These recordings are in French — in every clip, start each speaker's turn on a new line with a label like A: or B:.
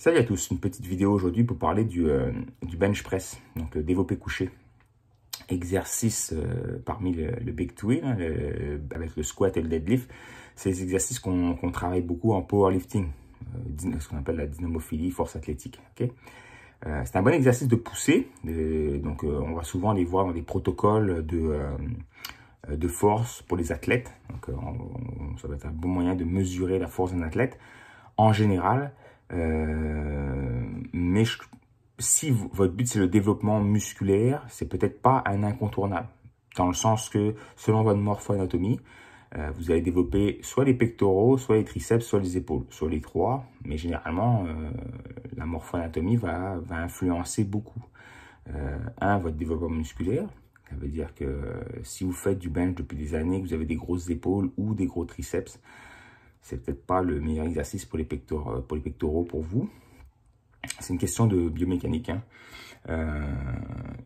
A: Salut à tous, une petite vidéo aujourd'hui pour parler du bench press, donc développé couché. Exercice parmi le big two, hein, avec le squat et le deadlift. C'est des exercices qu'on travaille beaucoup en powerlifting, ce qu'on appelle la dynamophilie, force athlétique. Okay, c'est un bon exercice de poussée, donc on va souvent les voir dans des protocoles de force pour les athlètes. Donc ça va être un bon moyen de mesurer la force d'un athlète en général. Mais si votre but c'est le développement musculaire, c'est peut-être pas un incontournable. Dans le sens que selon votre morpho-anatomie, vous allez développer soit les pectoraux, soit les triceps, soit les épaules, soit les trois. Mais généralement, la morpho-anatomie va influencer beaucoup. Votre développement musculaire. Ça veut dire que si vous faites du bench depuis des années, que vous avez des grosses épaules ou des gros triceps, c'est peut-être pas le meilleur exercice pour les pectoraux pour vous. C'est une question de biomécanique. Hein.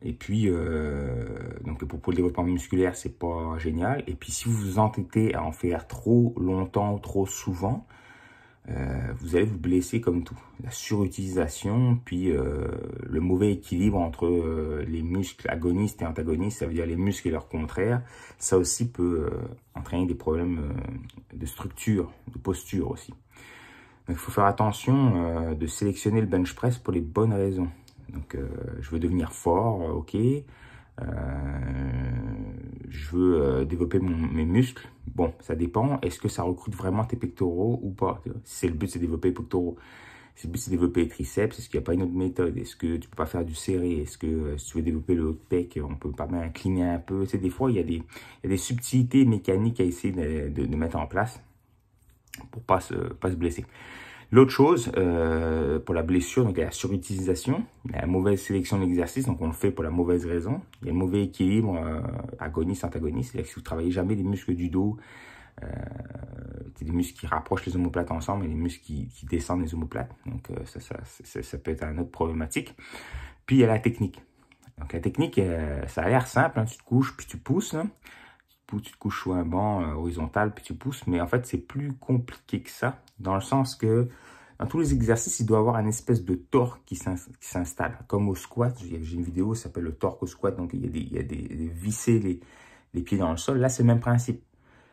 A: Et puis, donc pour le développement musculaire, c'est pas génial. Et puis, si vous vous entêtez à en faire trop longtemps ou trop souvent, vous allez vous blesser comme tout. La surutilisation, puis le mauvais équilibre entre les muscles agonistes et antagonistes, ça veut dire les muscles et leurs contraires, ça aussi peut entraîner des problèmes de structure, de posture aussi. Donc il faut faire attention de sélectionner le bench press pour les bonnes raisons. Donc je veux devenir fort, ok. Je veux développer mes muscles. Bon, ça dépend. Est-ce que ça recrute vraiment tes pectoraux ou pas? Si le but c'est de développer les pectoraux, si le but c'est de développer les triceps, est-ce qu'il n'y a pas une autre méthode? Est-ce que tu peux pas faire du serré? Est-ce que si tu veux développer le haut de pec, on peut pas même incliner un peu? Tu sais, des fois, il y a des subtilités mécaniques à essayer de mettre en place pour pas se blesser. L'autre chose, pour la blessure, donc il y a la surutilisation, il y a la mauvaise sélection d'exercice, donc on le fait pour la mauvaise raison. Il y a le mauvais équilibre agoniste-antagoniste, c'est-à-dire que si vous travaillez jamais les muscles du dos, c'est des muscles qui rapprochent les omoplates ensemble et les muscles qui descendent les omoplates. Donc ça peut être une autre problématique. Puis il y a la technique. Donc la technique, ça a l'air simple, hein, tu te couches puis tu pousses. Hein. Tu te couches sur un banc horizontal, puis tu pousses. Mais en fait, c'est plus compliqué que ça, dans le sens que dans tous les exercices, il doit y avoir une espèce de torque qui s'installe. Comme au squat, j'ai une vidéo qui s'appelle le torque au squat. Donc, il y a des visser les pieds dans le sol. Là, c'est le même principe.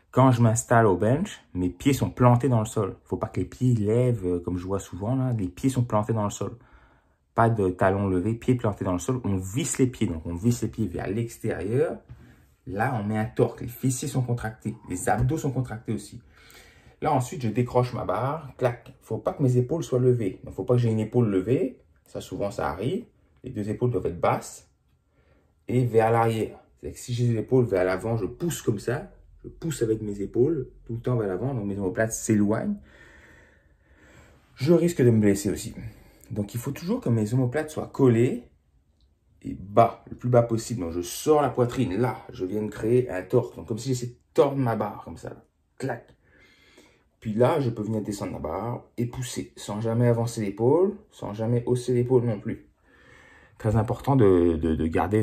A: Quand je m'installe au bench, mes pieds sont plantés dans le sol. Il ne faut pas que les pieds lèvent, comme je vois souvent. Là, les pieds sont plantés dans le sol. Pas de talons levés, pieds plantés dans le sol. On visse les pieds. Donc, on visse les pieds vers l'extérieur. Là, on met un torque. Les fessiers sont contractés. Les abdos sont contractés aussi. Là, ensuite, je décroche ma barre. Clac. Il ne faut pas que mes épaules soient levées. Il ne faut pas que j'ai une épaule levée. Ça, souvent, ça arrive. Les deux épaules doivent être basses et vers l'arrière. C'est-à-dire que si j'ai les épaules vers l'avant, je pousse comme ça. Je pousse avec mes épaules tout le temps vers l'avant. Donc, mes omoplates s'éloignent. Je risque de me blesser aussi. Donc, il faut toujours que mes omoplates soient collées et bas, le plus bas possible. Donc, je sors la poitrine. Là, je viens de créer un torque. Donc, comme si j'essayais de tordre ma barre, comme ça. Là. Clac. Puis là, je peux venir descendre la barre et pousser, sans jamais avancer l'épaule, sans jamais hausser l'épaule non plus. Très important de garder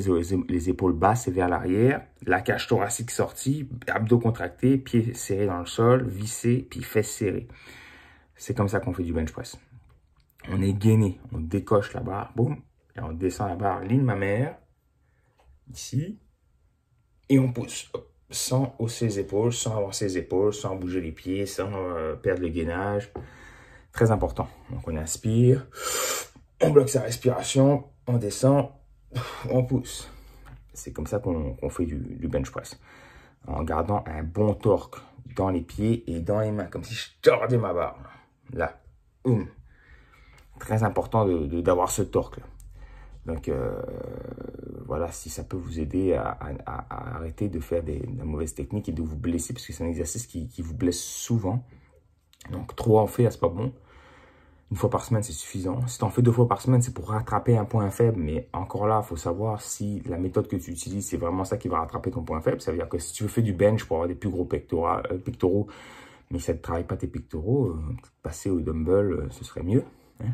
A: les épaules basses et vers l'arrière. La cage thoracique sortie, abdos contractés, pieds serrés dans le sol, vissés, puis fesses serrées. C'est comme ça qu'on fait du bench press. On est gainé, on décoche la barre, boum. Et on descend la barre, ligne mammaire, ici, et on pousse, hop, sans hausser les épaules, sans avancer les épaules, sans bouger les pieds, sans perdre le gainage. Très important. Donc on inspire, on bloque sa respiration, on descend, on pousse. C'est comme ça qu'on fait du bench press. En gardant un bon torque dans les pieds et dans les mains, comme si je tordais ma barre. Là, très important d'avoir ce torque-là. Donc, voilà, si ça peut vous aider à arrêter de faire de mauvaises techniques et de vous blesser, parce que c'est un exercice qui vous blesse souvent. Donc, trop en faire, c'est pas bon. Une fois par semaine, c'est suffisant. Si tu en fais 2 fois par semaine, c'est pour rattraper un point faible. Mais encore là, il faut savoir si la méthode que tu utilises, c'est vraiment ça qui va rattraper ton point faible. Ça veut dire que si tu veux faire du bench pour avoir des plus gros pectoraux, mais ça ne travaille pas tes pectoraux, passer au dumbbell, ce serait mieux. Hein.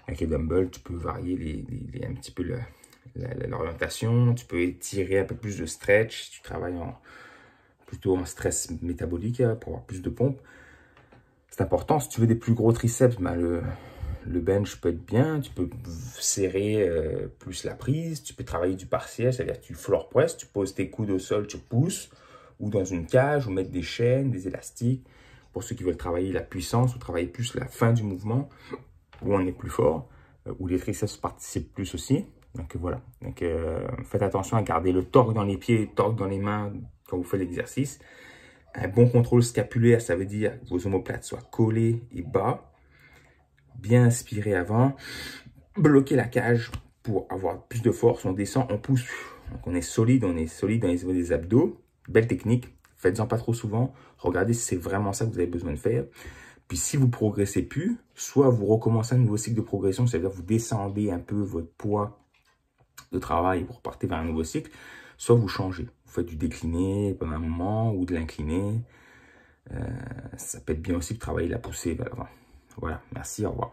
A: Avec les dumbbells, tu peux varier un petit peu l'orientation. Tu peux étirer un peu plus de stretch. Tu travailles plutôt en stress métabolique pour avoir plus de pompe. C'est important. Si tu veux des plus gros triceps, ben le Le bench peut être bien, tu peux serrer plus la prise, tu peux travailler du partiel, c'est-à-dire tu floor press, tu poses tes coudes au sol, tu pousses, ou dans une cage, ou mettre des chaînes, des élastiques, pour ceux qui veulent travailler la puissance, ou travailler plus la fin du mouvement, où on est plus fort, où les triceps participent plus aussi. Donc voilà, donc, faites attention à garder le torque dans les pieds, le torque dans les mains quand vous faites l'exercice. Un bon contrôle scapulaire, ça veut dire que vos omoplates soient collées et bas. Bien inspirer avant, bloquer la cage pour avoir plus de force. On descend, on pousse, donc on est solide dans les niveaux des abdos. Belle technique, faites-en pas trop souvent. Regardez si c'est vraiment ça que vous avez besoin de faire. Puis si vous progressez plus, soit vous recommencez un nouveau cycle de progression, c'est-à-dire vous descendez un peu votre poids de travail et vous repartez vers un nouveau cycle, soit vous changez. Vous faites du décliné pendant un moment ou de l'incliné. Ça peut être bien aussi de travailler la poussée vers l'avant. Voilà, merci, au revoir.